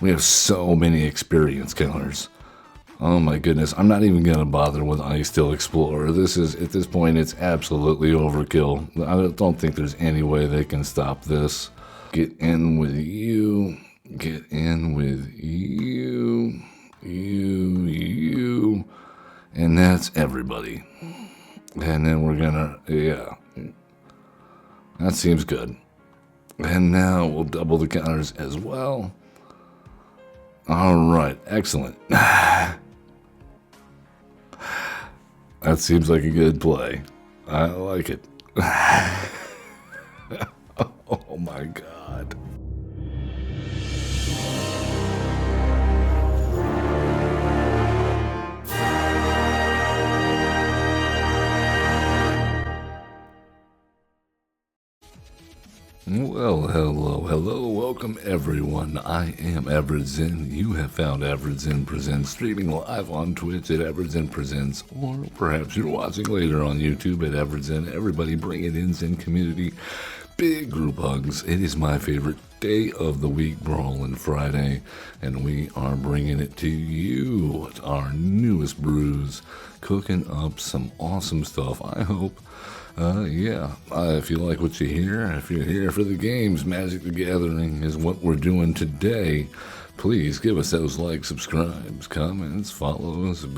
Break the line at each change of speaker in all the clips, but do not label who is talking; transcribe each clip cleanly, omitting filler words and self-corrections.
We have so many experience counters. Oh my goodness, I'm not even gonna bother with Ice Still Explorer. This is, at this point, it's absolutely overkill. I don't think there's any way they can stop this. Get in with you. Get in with you. You. And that's everybody. And then we're gonna, yeah. That seems good. And now we'll double the counters as well. Alright, excellent. That seems like a good play. I like it. Oh my god. Well, hello, welcome everyone. I am Average Zen. You have found Average Zen Presents, streaming live on Twitch at Average Zen Presents, or perhaps you're watching later on YouTube at Average Zen. Everybody bring it in, Zen community. Big group hugs. It is my favorite day of the week, Brawl and Friday, and we are bringing it to you. It's our newest brews, cooking up some awesome stuff, I hope. If you like what you hear, if you're here for the games, Magic the Gathering is what we're doing today. Please give us those likes, subscribes, comments, follows. I've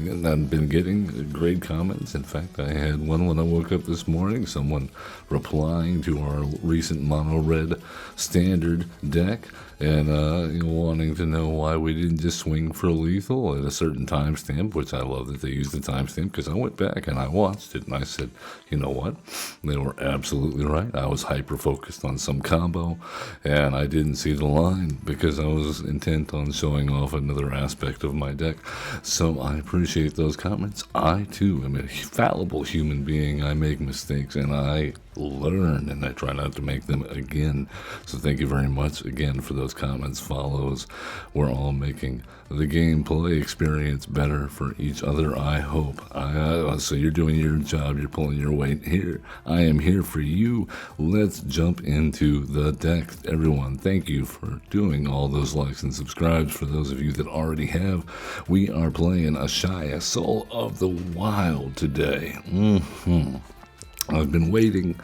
been getting great comments. In fact, I had one when I woke up this morning, someone replying to our recent mono red standard deck and wanting to know why we didn't just swing for lethal at a certain timestamp, which I love that they used the timestamp, because I went back and I watched it and I said, you know what? They were absolutely right. I was hyper-focused on some combo and I didn't see the line because I was intent on showing off another aspect of my deck. So I appreciate those comments. I, too, am a fallible human being. I make mistakes and I learn, and I try not to make them again. So thank you very much again for those comments, follows. We're all making the gameplay experience better for each other, I hope. So you're doing your job, you're pulling your weight here. I am here for you. Let's jump into the deck. Everyone, thank you for doing all those likes and subscribes. For those of you that already have, we are playing Ashaya, Soul of the Wild today. I've been waiting.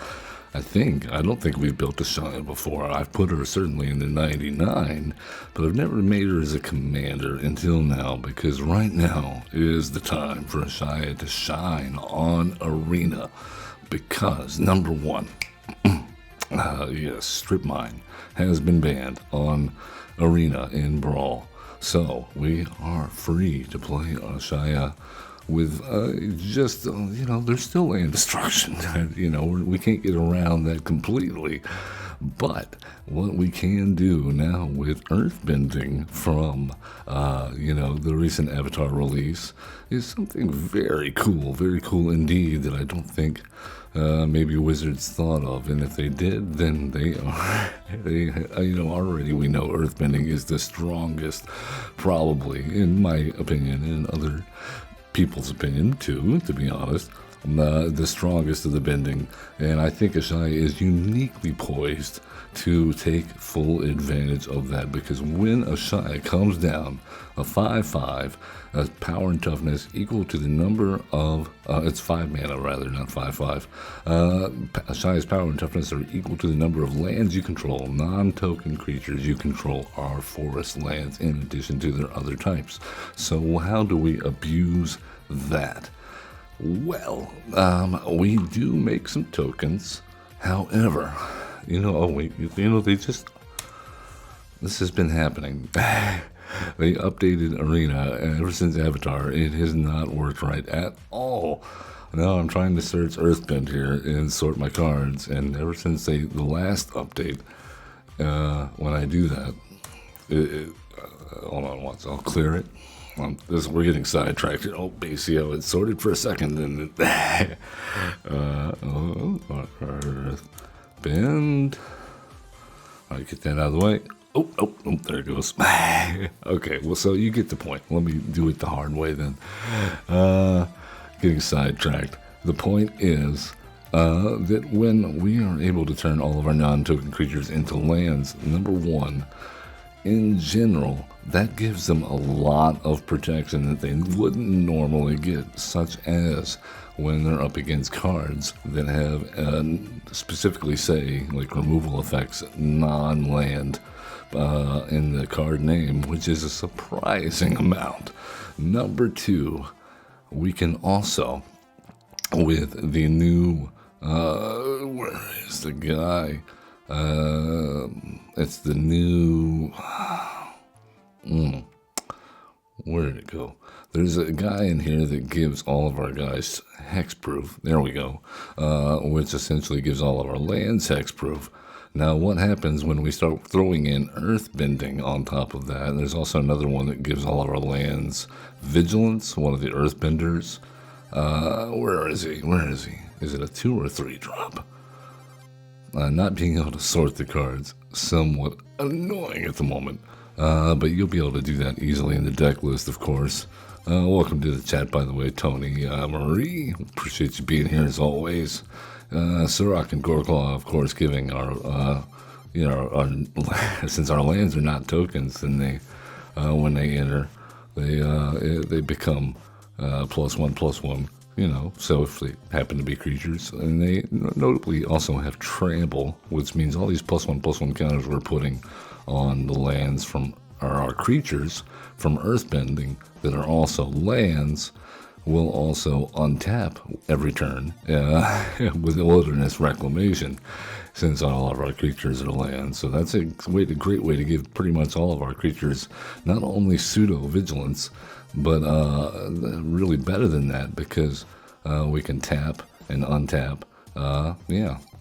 I don't think we've built Ashaya before. I've put her certainly in the 99, but I've never made her as a commander until now, because right now is the time for Ashaya to shine on Arena. Because, number one, yes, Strip Mine has been banned on Arena in Brawl. So we are free to play Ashaya with there's still land destruction. We can't get around that completely. But what we can do now with Earthbending from, the recent Avatar release is something very cool indeed, that I don't think maybe Wizards thought of. And if they did, then already we know Earthbending is the strongest, probably, in my opinion, and other people's opinion too, to be honest, the strongest of the bending. And I think Ashaya is uniquely poised to take full advantage of that, because when Ashaya comes down a 5/5, power and toughness equal to the number of it's 5 mana rather, not 5/5. Ashaya's power and toughness are equal to the number of lands you control. Non-token creatures you control are forest lands in addition to their other types. So how do we abuse that? Well, we do make some tokens. However, this has been happening. They updated Arena ever since Avatar. It has not worked right at all. Now I'm trying to search Earthbend here and sort my cards, and ever since the last update, when I do that, hold on once, I'll clear it. We're getting sidetracked here. Oh, see how it's sorted for a second, and Earthbend. All right, get that out of the way. Oh, there it goes. Okay, well, so you get the point. Let me do it the hard way then. Getting sidetracked. The point is that when we are able to turn all of our non-token creatures into lands, number one, in general, that gives them a lot of protection that they wouldn't normally get, such as when they're up against cards that have specifically say like removal effects, non-land in the card name, which is a surprising amount. Number two, we can also, with the new, where is the guy? It's the new, where did it go? There's a guy in here that gives all of our guys hexproof. There we go. Which essentially gives all of our lands hexproof. Now, what happens when we start throwing in earthbending on top of that? There's also another one that gives all of our lands vigilance, one of the earthbenders. Where is he? Where is he? Is it a 2 or 3 drop? Not being able to sort the cards, somewhat annoying at the moment. But you'll be able to do that easily in the deck list, of course. Welcome to the chat, by the way, Tony, Marie. Appreciate you being here as always. Surak and Gorklaw, of course, giving our, since our lands are not tokens, then they, when they enter, they become +1/+1. So if they happen to be creatures, and they notably also have trample, which means all these +1/+1 counters we're putting on the lands from our creatures from earthbending that are also lands will also untap every turn with wilderness reclamation, since all of our creatures are lands. So that's a great way to give pretty much all of our creatures not only pseudo vigilance, but really better than that, because we can tap and untap.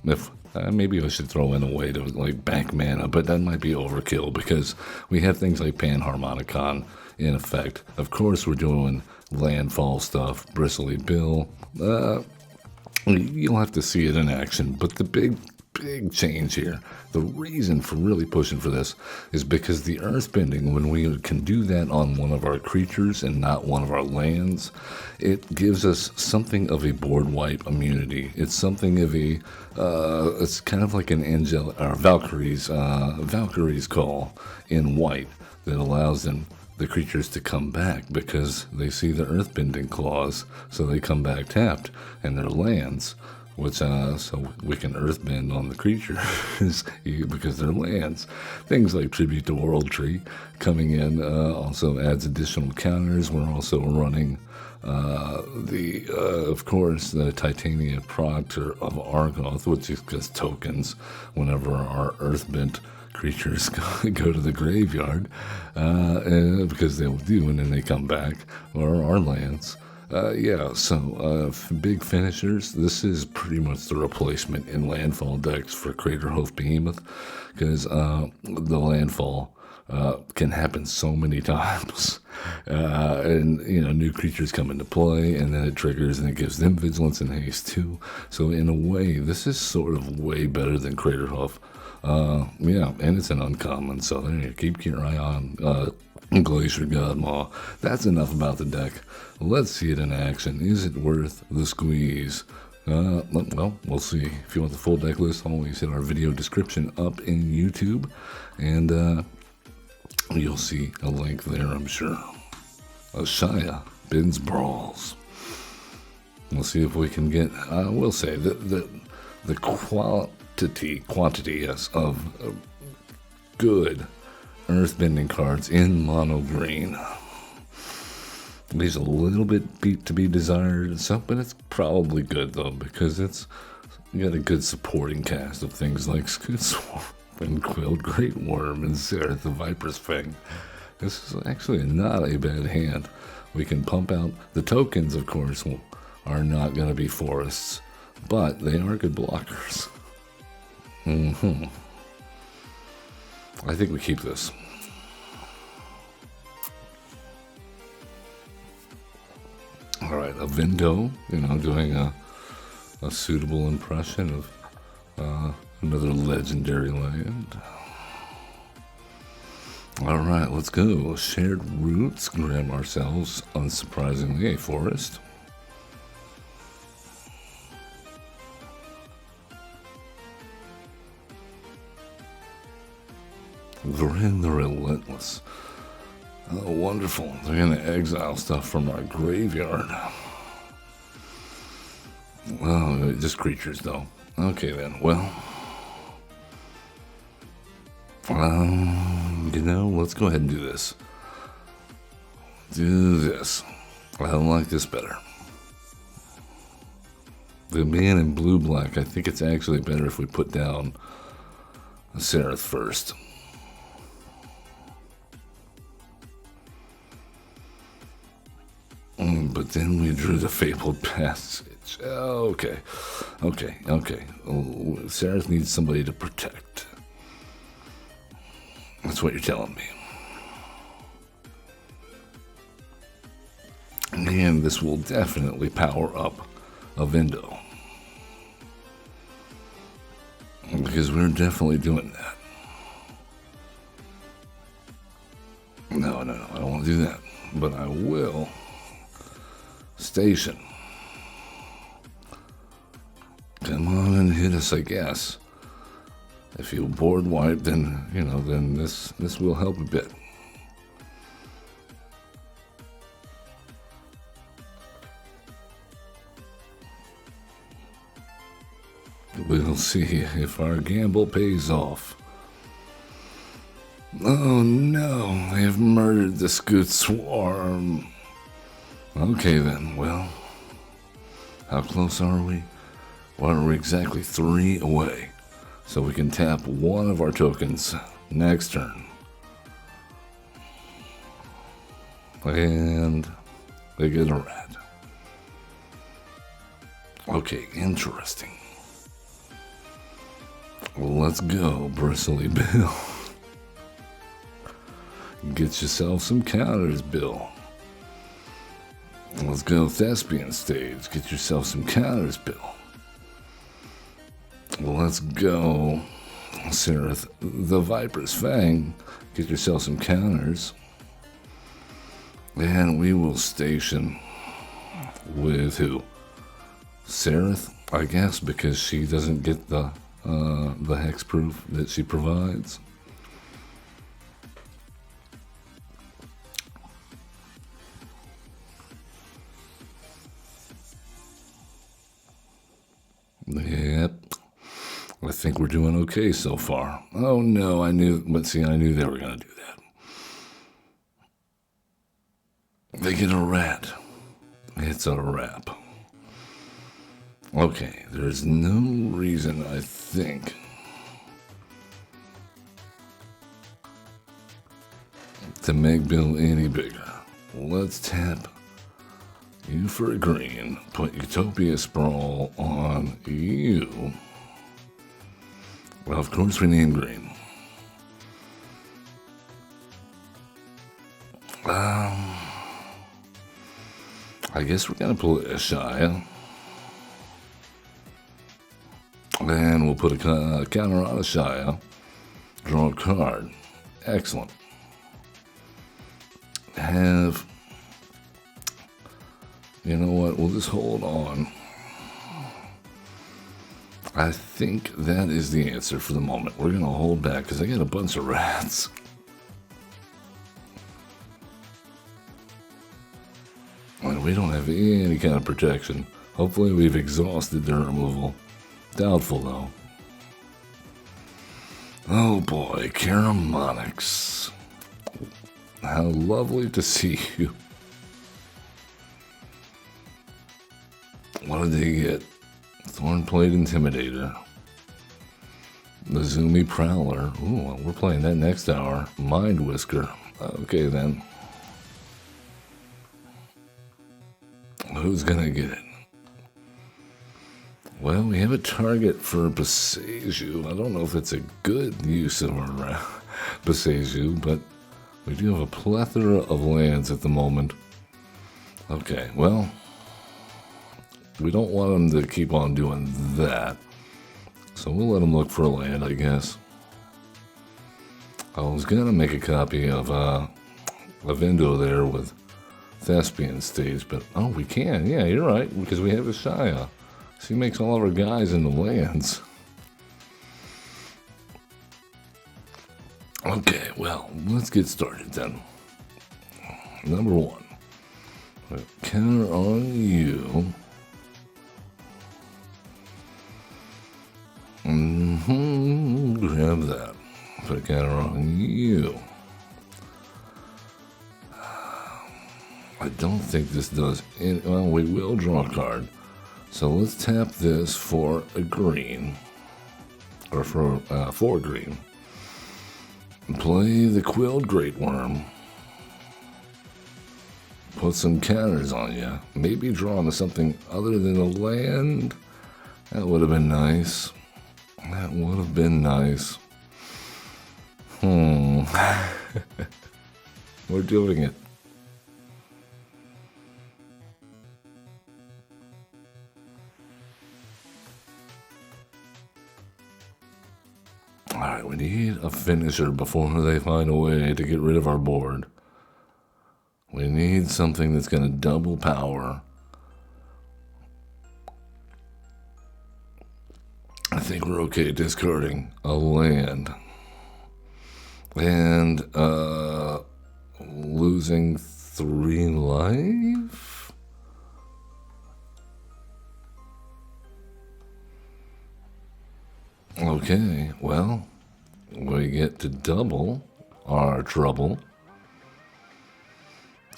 If maybe I should throw in a way to like bank mana, but that might be overkill because we have things like Panharmonicon in effect. Of course, we're doing Landfall stuff, Bristly Bill. You'll have to see it in action, but the big change here, the reason for really pushing for this, is because the earthbending, when we can do that on one of our creatures and not one of our lands, it gives us something of a board wipe immunity. It's something of a, it's kind of like an Valkyrie's call in white that allows the creatures to come back because they see the earthbending clause, so they come back tapped, and their lands, which so we can earthbend on the creatures because they're lands. Things like Tribute to World Tree coming in also adds additional counters. We're also running of course, the Titania Proctor of Argoth, which is just tokens whenever our earthbent creatures go to the graveyard, because they'll do, and then they come back, or our lands. Big finishers. This is pretty much the replacement in landfall decks for Craterhoof Behemoth, because the landfall can happen so many times, and new creatures come into play, and then it triggers and it gives them vigilance and haste too. So in a way, this is sort of way better than Craterhoof. And it's an uncommon. So there you keep your eye on Glacier Godmaw. That's enough about the deck. Let's see it in action. Is it worth the squeeze? Well, we'll see. If you want the full deck list, always hit our video description up in YouTube, and you'll see a link there, I'm sure. Ashaya bins Brawls. We'll see if we can get. We'll say the quantity, yes, of good earthbending cards in mono green. Leaves a little bit to be desired, but it's probably good though, because it's got a good supporting cast of things like Scoot and Quilled Great Worm and Zereth the Viper's Fang. This is actually not a bad hand. We can pump out the tokens, of course, are not going to be forests, but they are good blockers. I think we keep this. All right, a Vindo, doing a suitable impression of another legendary land. All right, let's go. Shared Roots, grab ourselves, unsurprisingly, a forest. Grin the Relentless. Oh, wonderful. They're going to exile stuff from our graveyard. Well, just creatures, though. Okay, then. Well, you know, let's go ahead and do this. Do this. I like this better. The man in blue-black, I think it's actually better if we put down a Seraph first. But then we drew the Fabled Passage. Okay. Seraph needs somebody to protect. That's what you're telling me. And this will definitely power up a window. Because we're definitely doing that. No, I don't want to do that. But I will station. Come on and hit us, I guess. If you board wipe, then, you know, then this will help a bit. We'll see if our gamble pays off. Oh no, they have murdered the Scoot Swarm. Okay then, well, how close are we? Well, we're exactly 3 away. So we can tap one of our tokens next turn. And they get a rat. Okay, interesting. Let's go, Bristly Bill. Get yourself some counters, Bill. Let's go Thespian Stage. Get yourself some counters, Bill. Let's go Seraph the Viper's Fang. Get yourself some counters. And we will station with who? Seraph, I guess, because she doesn't get the hexproof that she provides. Yep. I think we're doing okay so far. Oh no, I knew they were going to do that. They get a rat. It's a wrap. Okay, there's no reason, I think, to make Bill any bigger. Let's tap you for a green. Put Utopia Sprawl on you. Well, of course we need green. I guess we're going to pull Ashaya. And we'll put a counter on Ashaya. Draw a card. Excellent. You know what? We'll just hold on. I think that is the answer for the moment. We're going to hold back because I got a bunch of rats. And we don't have any kind of protection. Hopefully we've exhausted their removal. Doubtful, though. Oh boy, Caramonix. How lovely to see you. What did they get? Thornplate Intimidator. The Zoomy Prowler. Ooh, we're playing that next hour. Mind Whisker. Okay, then. Who's gonna get it? Well, we have a target for Boseiju. I don't know if it's a good use of our Boseiju, but we do have a plethora of lands at the moment. Okay, well, we don't want them to keep on doing that, so we'll let them look for a land, I guess. I was gonna make a copy of a window there with Thespian Stage, but oh, we can. Yeah, you're right, because we have Ashaya. She makes all of our guys into lands. Okay, well, let's get started then. Number one, counter on you. Grab that. Put a counter on you. I don't think this does any. Well, we will draw a card. So let's tap this for a green. Or for 4 green. Play the Quilled Great Worm. Put some counters on you. Maybe draw into something other than a land. That would have been nice. That would have been nice. We're doing it. Alright, we need a finisher before they find a way to get rid of our board. We need something that's going to double power. I think we're okay discarding a land. And losing 3 life? Okay, well, we get to double our trouble.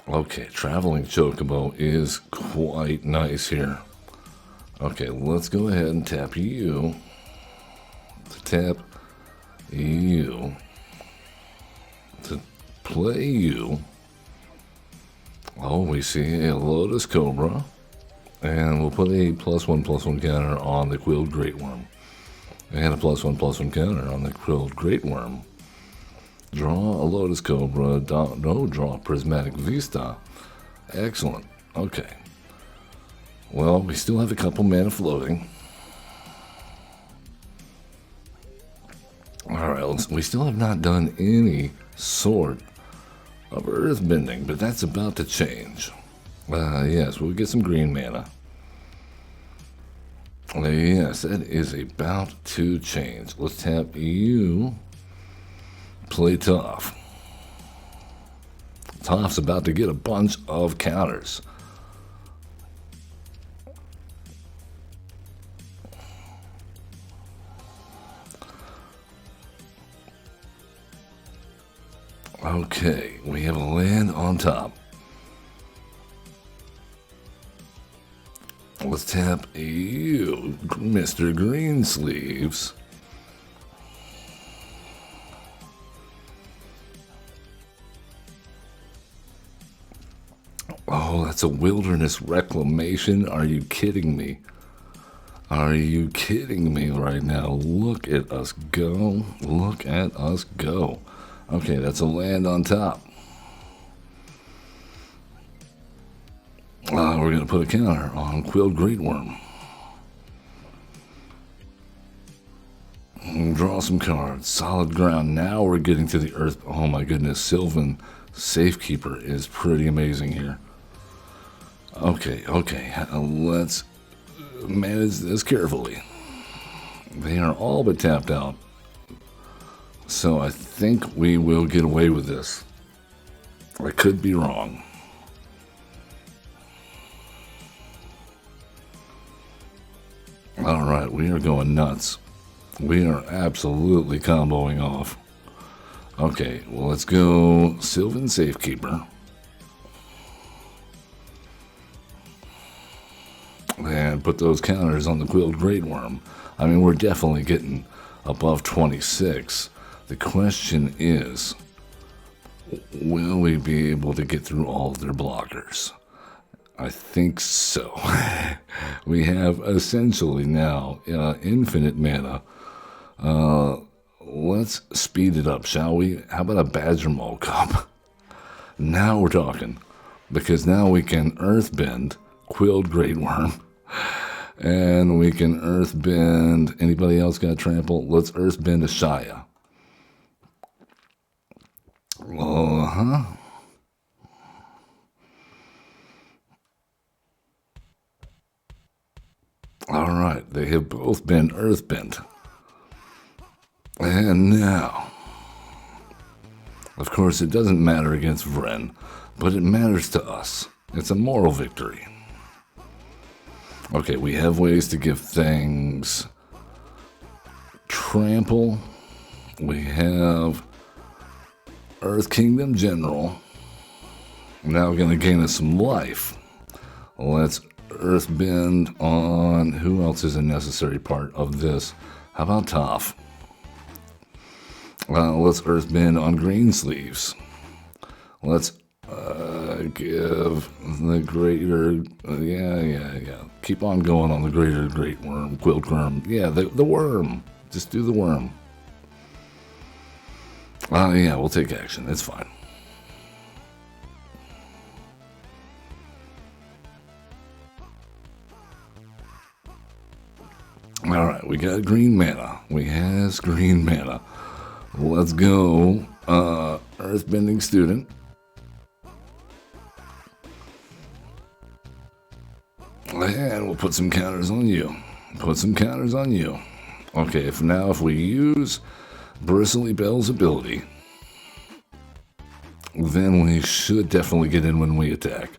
Okay, Traveling Chocobo is quite nice here. Okay, let's go ahead and tap you. To tap you. To play you. Oh, we see a Lotus Cobra. And we'll put a +1/+1 counter on the Quilled Great Worm. And a +1/+1 counter on the Quilled Great Worm. Draw a Lotus Cobra. No, draw a Prismatic Vista. Excellent. Okay. Well, we still have a couple mana floating. Alright, we still have not done any sort of earthbending, but that's about to change. Yes, we'll get some green mana. Yes, that is about to change. Let's tap you. Play Tough. Tough's about to get a bunch of counters. Okay, we have a land on top. Let's tap you, Mr. Greensleeves. Oh, that's a Wilderness Reclamation. Are you kidding me? Are you kidding me right now? Look at us go. Look at us go. Okay, that's a land on top. We're going to put a counter on Quilled Great Worm. Draw some cards. Solid ground. Now we're getting to the earth. Oh my goodness. Sylvan Safekeeper is pretty amazing here. Okay. Let's manage this carefully. They are all but tapped out. So I think we will get away with this. I could be wrong. Alright, we are going nuts. We are absolutely comboing off. Okay, well, let's go Sylvan Safekeeper. And put those counters on the Quilled Great Worm. I mean, we're definitely getting above 26. The question is, will we be able to get through all of their blockers? I think so. We have essentially now infinite mana. Let's speed it up, shall we? How about a Badger Maul Cup? Now we're talking. Because now we can Earthbend Quilled Great Worm. And we can Earthbend. Anybody else got trample? Let's Earthbend Ashaya. Alright, they have both been Earthbent. And now, Of course, it doesn't matter against Vren, but it matters to us. It's a moral victory. Okay, we have ways to give things trample. We have Earth Kingdom General. Now we're going to gain us some life. Let's Earthbend on... Who else is a necessary part of this? How about Toph? Let's Earthbend on Greensleeves. Let's give the greater... yeah. Keep on going on the great worm. Quiltworm. Yeah, the worm. Just do the worm. Yeah, we'll take action. It's fine. Alright, we got green mana. We has green mana. Let's go. Earthbending student. And we'll put some counters on you. Okay, if we use Bristly Bell's ability, then we should definitely get in when we attack.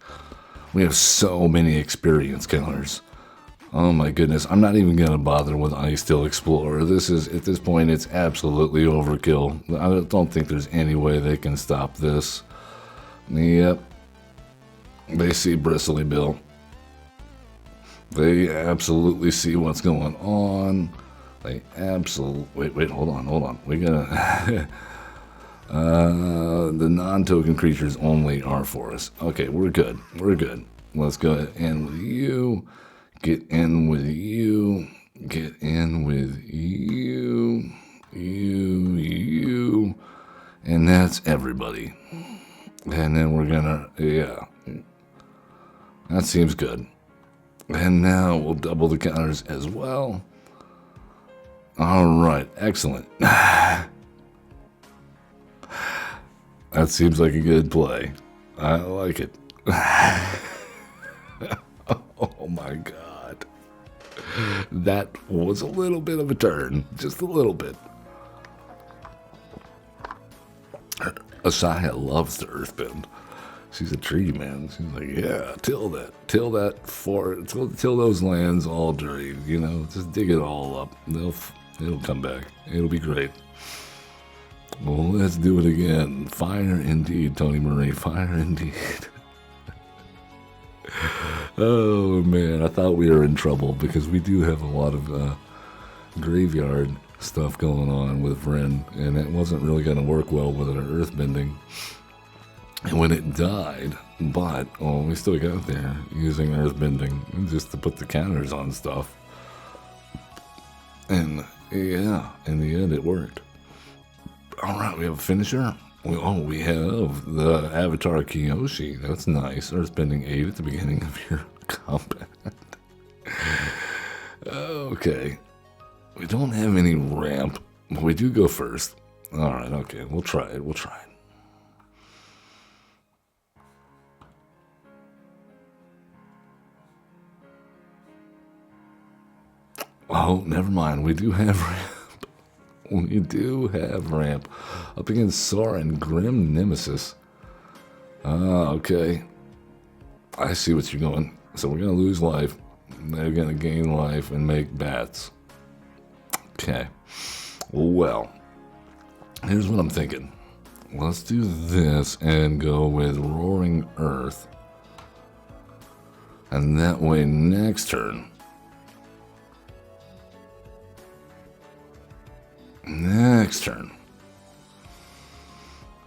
We have so many experience counters. Oh my goodness, I'm not even going to bother with Ice Steel Explorer. At this point, it's absolutely overkill. I don't think there's any way they can stop this. Yep. They see Bristly Bill. They absolutely see what's going on. They absolutely... Wait, hold on. We gotta... the non-token creatures only are for us. Okay, we're good. Let's go in with you. Get in with you. You. And that's everybody. And then we're gonna... Yeah. That seems good. And now we'll double the counters as well. Alright, excellent. That seems like a good play. I like it. Oh my god. That was a little bit of a turn. Just a little bit. Ashaya loves the Earthbend. She's a tree, man. She's like, yeah, till those lands all drain, just dig it all up. It'll come back. It'll be great. Well, let's do it again. Fire indeed, Tony Marie. Fire indeed. Oh man, I thought we were in trouble because we do have a lot of graveyard stuff going on with Vren, and it wasn't really going to work well with our Earthbending. And when it died, but we still got there using Earthbending just to put the counters on stuff. And yeah, in the end it worked. Alright, we have a finisher. We have the Avatar Kiyoshi. That's nice. Earthbending 8 at the beginning of your combat. Okay. We don't have any ramp, but we do go first. Alright, okay. We'll try it. Oh, never mind. We do have ramp. Up against Soren, Grim Nemesis. Okay. I see what you're going. So we're going to lose life. They're going to gain life and make bats. Okay. Well, here's what I'm thinking. Let's do this and go with Roaring Earth. And that way next turn...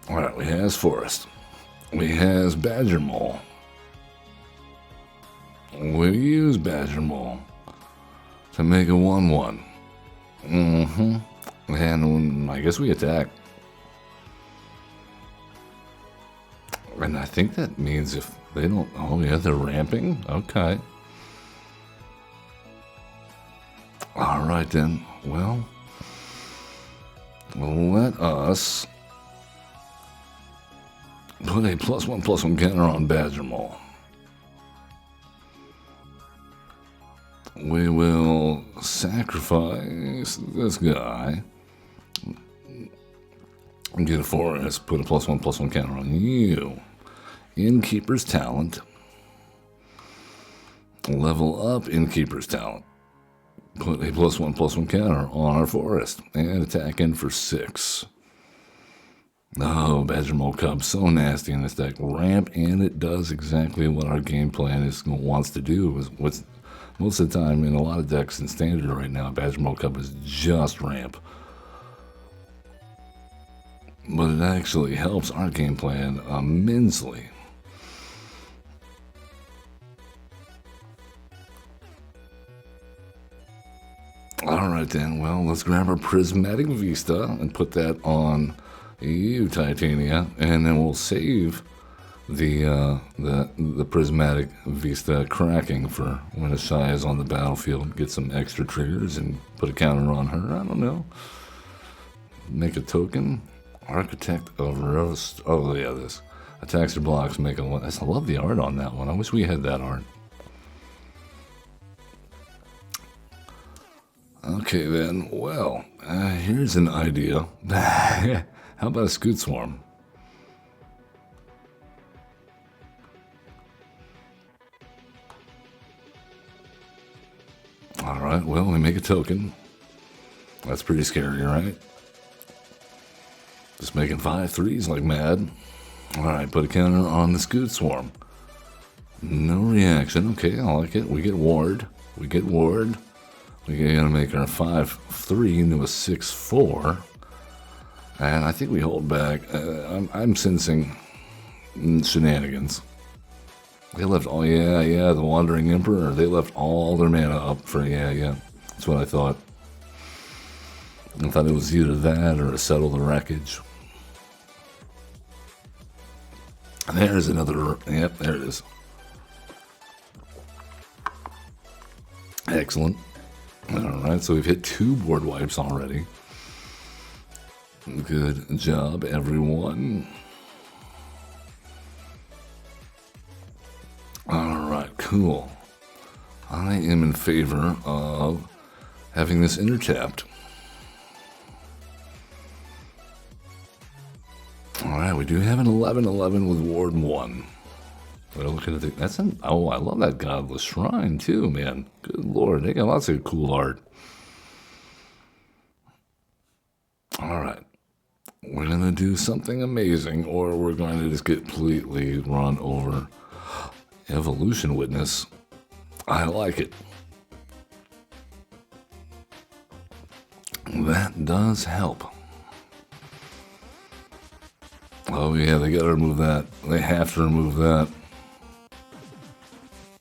Alright, we has Forest. We has Badger Mole. We use Badger Mole to make a 1/1. And I guess we attack. And I think that means if they don't... Oh yeah, they're ramping? Okay. Alright then. Well... Let us put a +1/+1 counter on Badger Mole. We will sacrifice this guy. Get a forest, put a +1/+1 counter on you. Innkeeper's Talent. Level up Innkeeper's Talent. Put a +1/+1 counter on our forest. And attack in for 6. Oh, Badger Mole Cub, so nasty in this deck. Ramp, and it does exactly what our game plan wants to do. Most of the time, in a lot of decks in Standard right now, Badger Mole Cub is just ramp. But it actually helps our game plan immensely. Alright then, well, let's grab our Prismatic Vista and put that on you, Titania, and then we'll save the Prismatic Vista cracking for when Ashaya is on the battlefield. Get some extra triggers and put a counter on her, I don't know. Make a token. Architect of Roast. Oh yeah, this. Attacks or blocks, make a one. I love the art on that one. I wish we had that art. Okay then, well, here's an idea. How about a Scoot Swarm? Alright, well, we make a token. That's pretty scary, right? Just making 5/3s like mad. Alright, put a counter on the Scoot Swarm. No reaction. Okay, I like it. We get ward. We gotta make our 5/3 into a 6/4. And I think we hold back. I'm sensing shenanigans. They left all, the Wandering Emperor. They left all their mana up for, yeah. That's what I thought. I thought it was either that or a Settle the Wreckage. There's another, yep, there it is. Excellent. Alright, so we've hit 2 board wipes already. Good job, everyone. Alright, cool. I am in favor of having this intertapped. Alright, we do have an 11/11 with Ward 1. We're looking at the, that's an, oh, I love that Godless Shrine too, man. Good lord, they got lots of cool art. Alright. We're gonna do something amazing, or we're going to just get completely run over. Evolution Witness. I like it. That does help. Oh yeah, they gotta remove that. They have to remove that.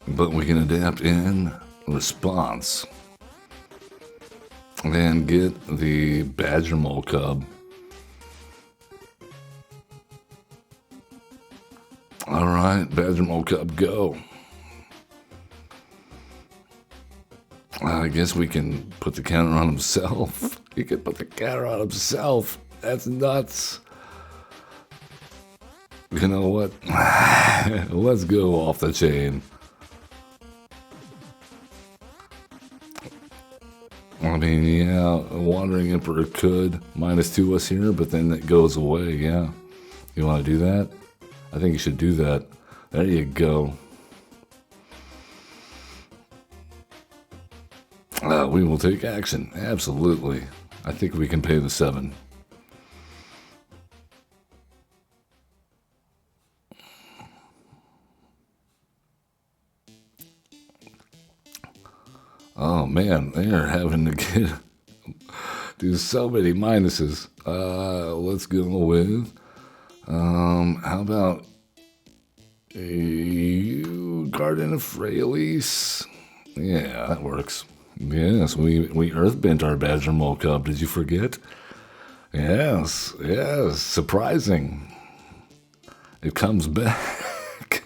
But we can adapt in response. And get the Badger Mole Cub. Alright, Badger Mole Cub, go. I guess we can put the counter on himself. He can put the counter on himself. That's nuts. You know what? Let's go off the chain. I mean, yeah, Wandering Emperor could -2 us here, but then it goes away, yeah. You want to do that? I think you should do that. There you go. We will take action. Absolutely. I think we can pay the 7. Oh man, they are having to do so many minuses. Let's go with, how about you, Garden of Freyalise? Yeah, that works. Yes, we Earthbent our Badger Mole Cub. Did you forget? Yes, surprising. It comes back.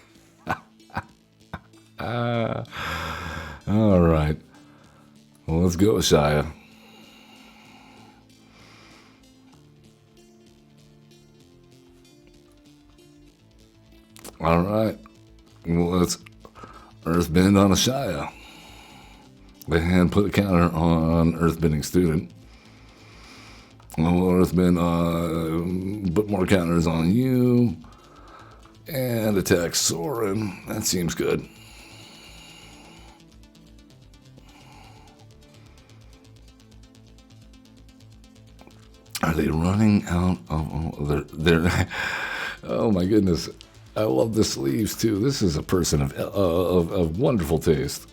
All right. Well, let's go, Ashaya. All right. Well, let's Earthbend on Ashaya. And put a counter on Earthbending Student. Oh, Earthbend, put more counters on you. And attack Soren. That seems good. Are they running out of... they're oh my goodness. I love the sleeves too. This is a person of wonderful taste.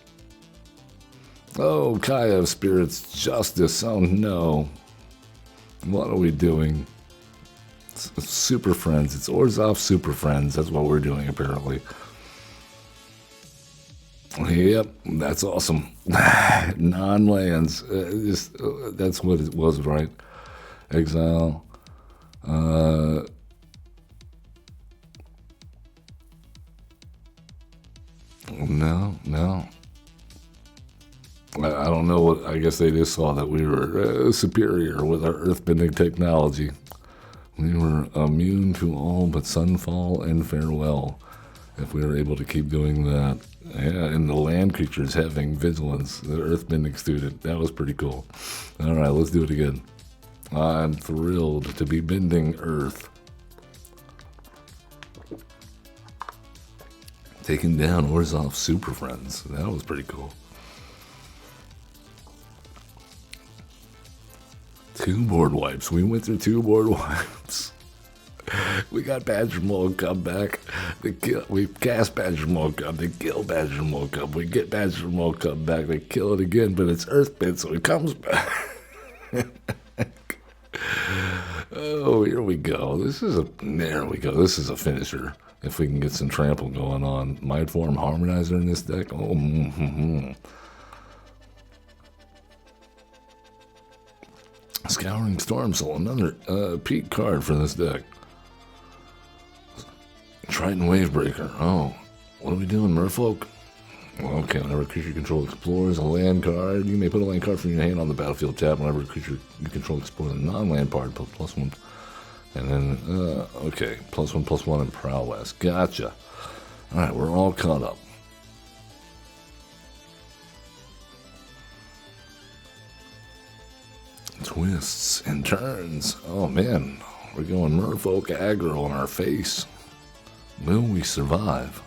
Oh, Kaya of Spirits Justice. Oh no. What are we doing? Super Friends. It's Orzhov Super Friends. That's what we're doing apparently. Yep, that's awesome. Non-lands. That's what it was, right? Exile. No. I don't know what. I guess they just saw that we were superior with our earthbending technology. We were immune to all but Sunfall and Farewell. If we were able to keep doing that. Yeah, and the land creatures having vigilance, the earthbending student. That was pretty cool. All right, let's do it again. I'm thrilled to be bending earth. Taking down Orzhov Super Friends. That was pretty cool. 2 board wipes. We went through 2 board wipes. We got Badger Mole come back. We cast Badger Mole come. They kill Badger Mole come. We get Badger Mole come back. They kill it again, but it's Earthbend, so it comes back. Oh, here we go. There we go. This is a finisher. If we can get some trample going on. Might Form Harmonizer in this deck. Oh, Scouring Storm Soul, another peak card for this deck. Triton Wavebreaker. Oh, what are we doing, Merfolk? Okay, whenever creature you control explores a land card, you may put a land card from your hand on the battlefield tab. Whenever a creature you control explores a non-land card, put +1. And then, okay, +1/+1 and prowess. Gotcha. All right, we're all caught up. Twists and turns. Oh man, we're going Merfolk aggro on our face. Will we survive?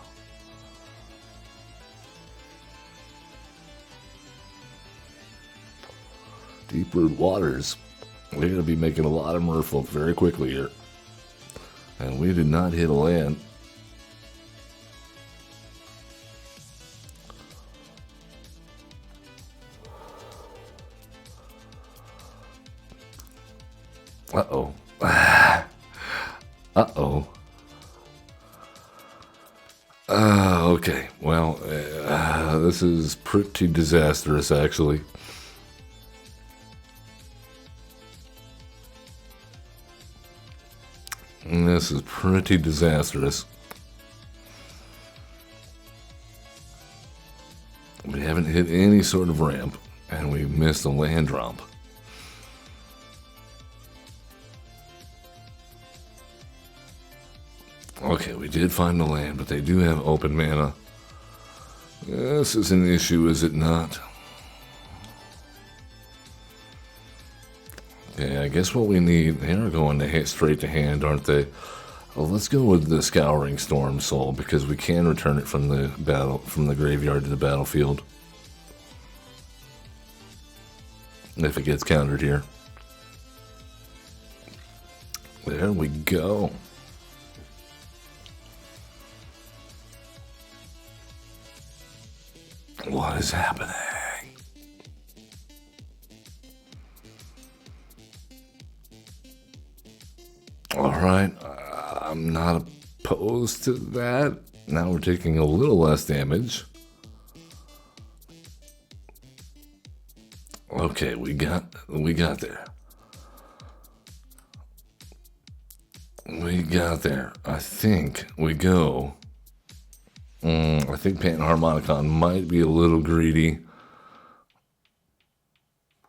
Deep Root Waters. We're going to be making a lot of Merfolk very quickly here. And we did not hit a land. Uh-oh. Uh-oh. Okay. Well, this is pretty disastrous, actually. This is pretty disastrous. We haven't hit any sort of ramp, and we missed a land drop. Okay, we did find the land, but they do have open mana. This is an issue, is it not? Okay, I guess what we need, they are going to hit straight to hand, aren't they? Well, let's go with the Scouring Storm Soul, because we can return it from the graveyard to the battlefield. If it gets countered here. There we go. What is happening? All right, I'm not opposed to that. Now we're taking a little less damage. Okay, we got there. We got there. I think we go. I think Panharmonicon might be a little greedy,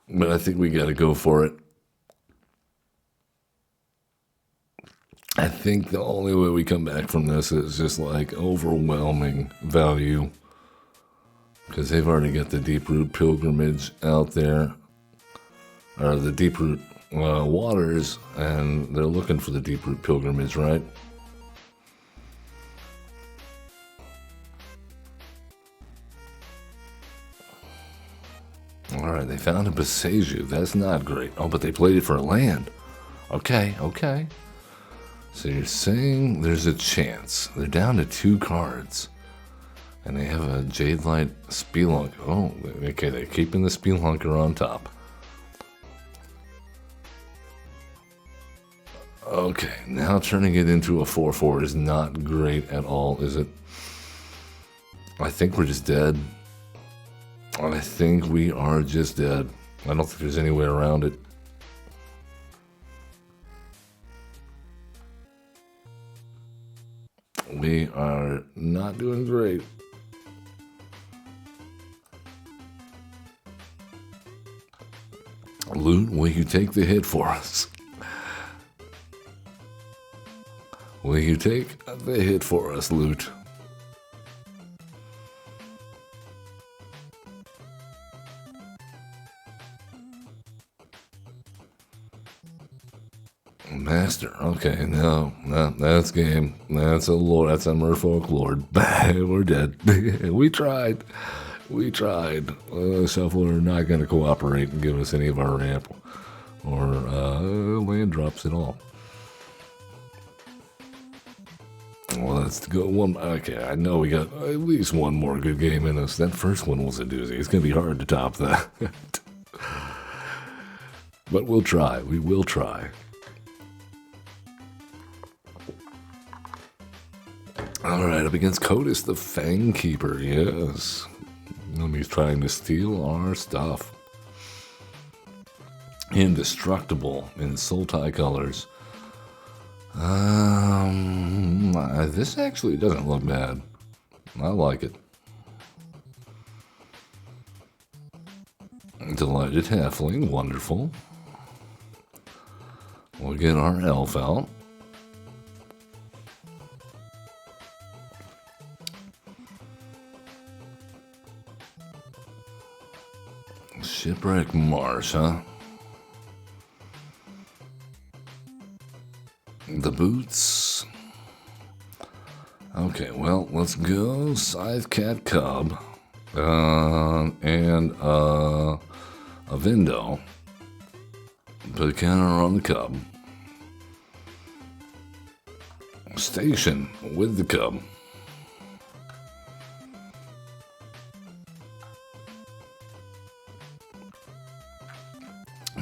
but I think we got to go for it. I think the only way we come back from this is just like overwhelming value, because they've already got the Deep Root Pilgrimage out there, or the Deep Root waters, and they're looking for the Deeproot Pilgrimage, right? Alright, they found a Beseju. That's not great. Oh, but they played it for a land. Okay, okay. So you're saying there's a chance. They're down to 2 cards. And they have a Jade Light Spelunker. Oh, okay, they're keeping the Spelunker on top. Okay, now turning it into a 4/4 is not great at all, is it? I think we're just dead. I think we are just dead. I don't think there's any way around it. We are not doing great. Loot, will you take the hit for us? Will you take the hit for us, Loot? Master, okay, no, that's game. That's a lord, that's a merfolk lord. We're dead. We tried. Shuffler are not going to cooperate and give us any of our ramp or land drops at all. Well, let's go one. Okay, I know we got at least one more good game in us. That first one was a doozy. It's going to be hard to top that. But we'll try. We will try. Alright, up against Codis, the Fang Keeper, yes. He's trying to steal our stuff. Indestructible in Sultai colors. This actually doesn't look bad. I like it. Delighted Halfling, wonderful. We'll get our elf out. Shipwreck Marsh, huh? The boots. Okay, well, let's go Scythe Cat Cub. And a Vindo. Put a counter on the Cub. Station with the Cub.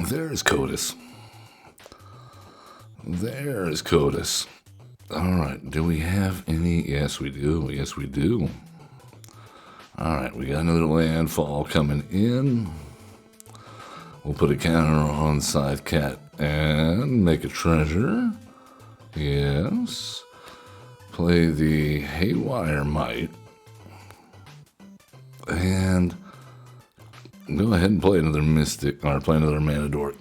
There's Codis. There's Codis. Alright, do we have any? Yes, we do. Yes, we do. Alright, we got another landfall coming in. We'll put a counter on Scythe Cat and make a treasure. Yes. Play the Haywire Might. And go ahead and play another Mystic, or play another Mana Dork.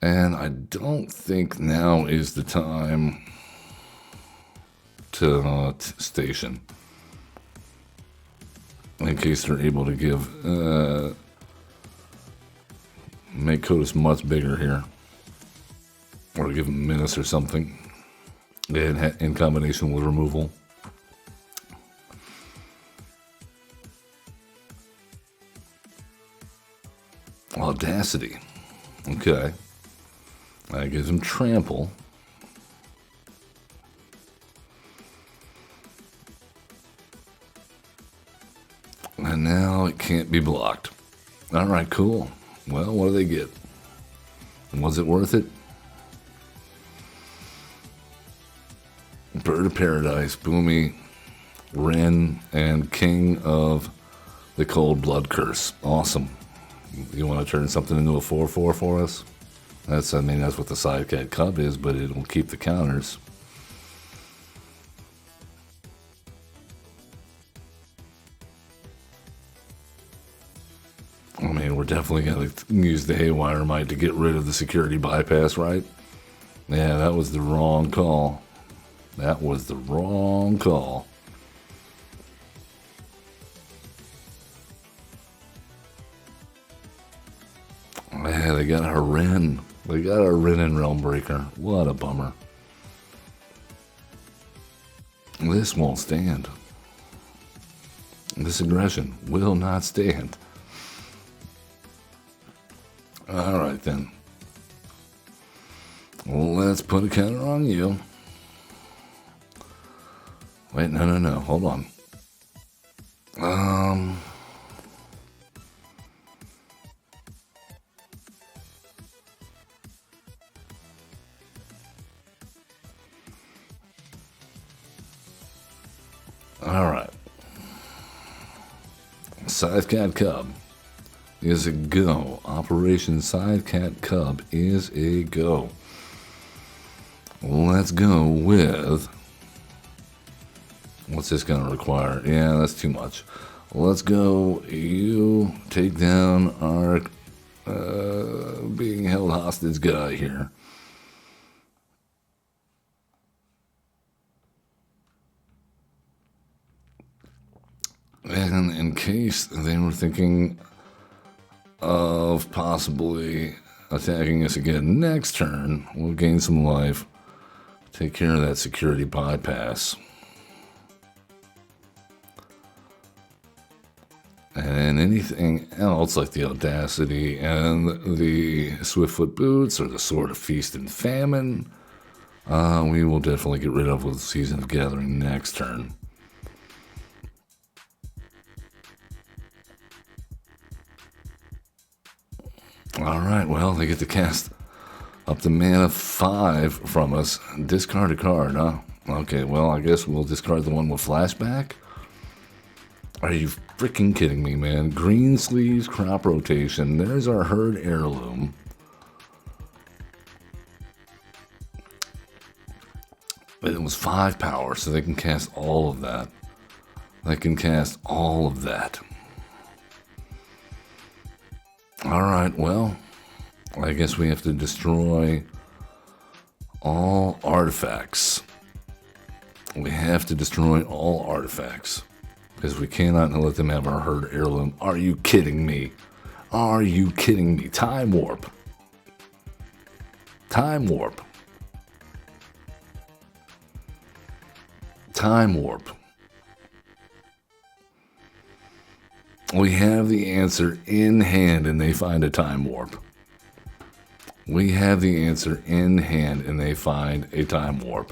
And I don't think now is the time to station. In case they're able to give, make Codis much bigger here. Or give him Menace or something. In combination with removal. Audacity. Okay. That gives him trample. And now it can't be blocked. Alright, cool. Well, what do they get? Was it worth it? Bird of Paradise, Boomy, Wren, and King of the Cold Blood Curse. Awesome. You want to turn something into a 4/4 for us? That's what the Scythe Cat Cub is, but it'll keep the counters. I mean, we're definitely going to use the Haywire Might to get rid of the security bypass, right? Yeah, that was the wrong call. That was the wrong call. Yeah, they they got a Ren. They got a Ren and Realm Breaker. What a bummer. This won't stand. This aggression will not stand. Alright then. Let's put a counter on you. Wait, no. Hold on. Alright. Scythecat Cub is a go. Operation Scythecat Cub is a go. Let's go with... What's this going to require? Yeah, that's too much. Let's go. You take down our being held hostage guy here. And in case they were thinking of possibly attacking us again next turn, we'll gain some life. Take care of that security bypass. And anything else like the Audacity and the Swiftfoot Boots or the Sword of Feast and Famine, we will definitely get rid of with Season of Gathering next turn. Alright, well, they get to cast up to mana 5 from us. Discard a card, huh? Okay, well, I guess we'll discard the one with flashback. Are you freaking kidding me, man? Green Sleeves, Crop Rotation. There's our Herd Heirloom. But it was 5 power, so they can cast all of that. They can cast all of that. Alright, well, I guess we have to destroy all artifacts. We have to destroy all artifacts. Because we cannot let them have our Herd Heirloom. Are you kidding me? Are you kidding me? Time Warp. Time Warp. Time Warp. We have the answer in hand and they find a Time Warp. We have the answer in hand and they find a Time Warp.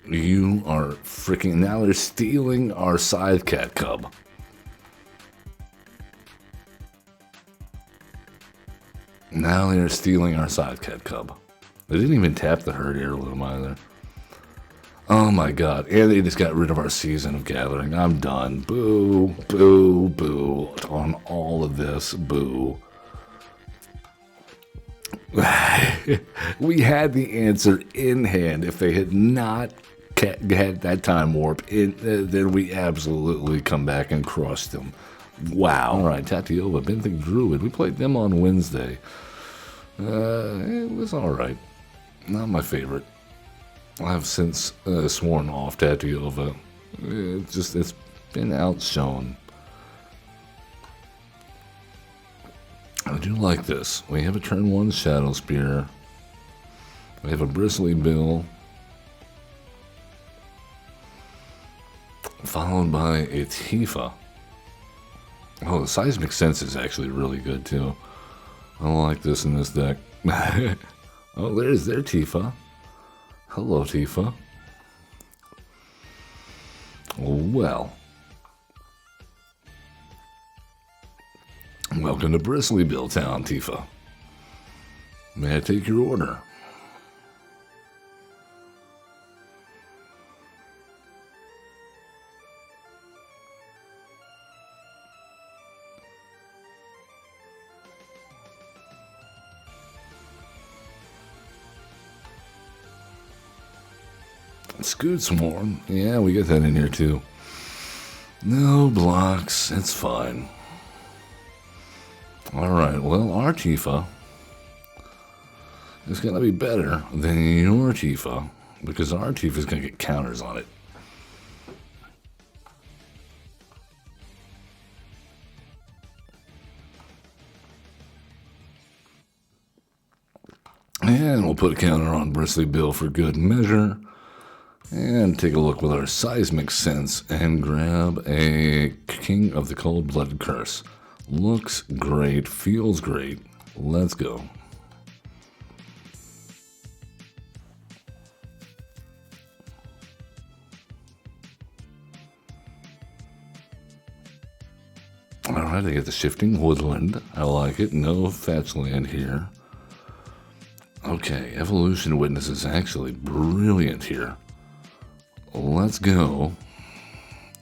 You are freaking... Now they're stealing our Scythecat Cub. Now they're stealing our Scythecat Cub. They didn't even tap the Herd Heirloom either. Oh my god. And they just got rid of our Season of Gathering. I'm done. Boo, boo, boo. On all of this. Boo. We had the answer in hand. If they had not had that Time Warp, then we absolutely come back and crush them. Wow. Alright, Tatiova, Benthic Druid. We played them on Wednesday. It was alright. Not my favorite. I've since sworn off Tatiova. It's been outshone. I do like this. We have a turn 1 Shadow Spear. We have a Bristly Bill. Followed by a Tifa. Oh, the Seismic Sense is actually really good too. I like this in this deck. Oh, there's their Tifa. Hello, Tifa. Well. Welcome to Bristly Bill Town, Tifa. May I take your order? Scoot Swarm. Yeah, we get that in here too. No blocks. It's fine. Alright, well, our Tifa is going to be better than your Tifa because our Tifa is going to get counters on it. Put a counter on Bristly Bill for good measure. And take a look with our Seismic Sense and grab a King of the Cold-Blooded Curse. Looks great, feels great. Let's go. Alright, I get the Shifting Woodland. I like it. No fetch land here. Okay, Evolution Witness is actually brilliant here. Let's go.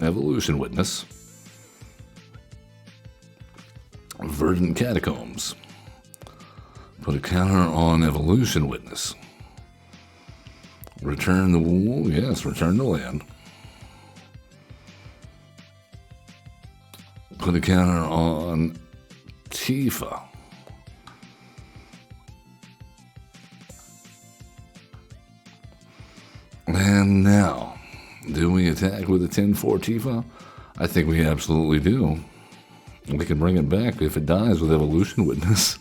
Evolution Witness. Verdant Catacombs. Put a counter on Evolution Witness. Return the... yes, return the land. Put a counter on Tifa. And now, do we attack with a 10-4 Tifa? I think we absolutely do. We can bring it back if it dies with Evolution Witness.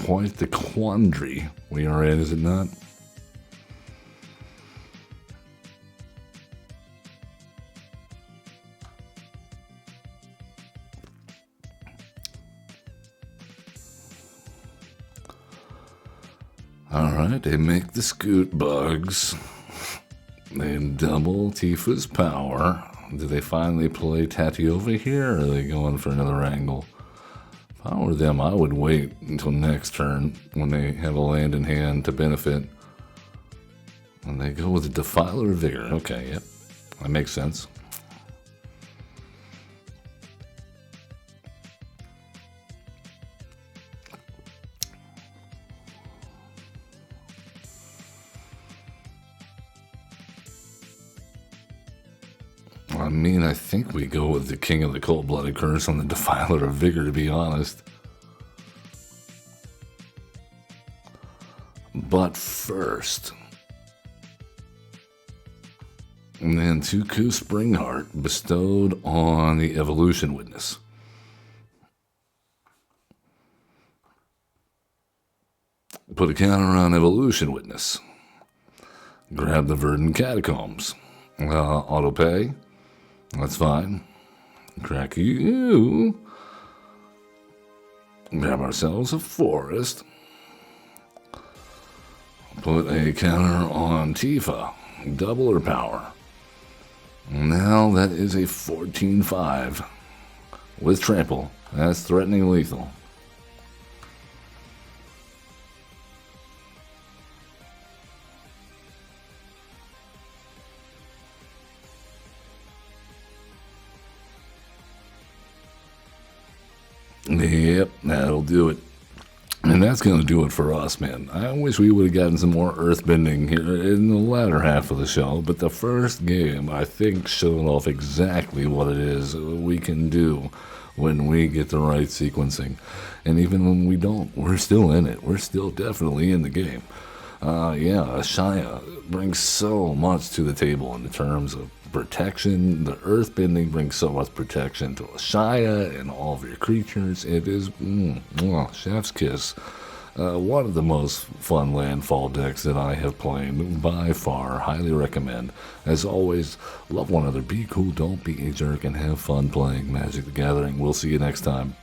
Quite the quandary we are in, is it not? Alright, they make the Scoot Bugs. They double Tifa's power. Do they finally play Tatiova here, or are they going for another angle? If I were them, I would wait until next turn when they have a land in hand to benefit. And they go with the Defiler of Vigor. Okay, yep. That makes sense. I mean, I think we go with the King of the Cold-Blooded Curse on the Defiler of Vigor, to be honest. But first... and then Tuku Springheart bestowed on the Evolution Witness. Put a counter on Evolution Witness. Grab the Verdant Catacombs. Auto pay. That's fine. Crack you. Grab ourselves a forest. Put a counter on Tifa. Double her power. Now that is a 14-5. With trample. That's threatening lethal. Yep, that'll do it. And that's going to do it for us, man. I wish we would have gotten some more earthbending here in the latter half of the show, but the first game, I think, showed off exactly what it is we can do when we get the right sequencing. And even when we don't, we're still in it. We're still definitely in the game. Yeah, Ashaya brings so much to the table in terms of protection. The earthbending brings so much protection to Ashaya and all of your creatures. It is chef's kiss. One of the most fun landfall decks that I have played by far. Highly recommend. As always, love one another, be cool, don't be a jerk, and have fun playing Magic the Gathering. We'll see you next time.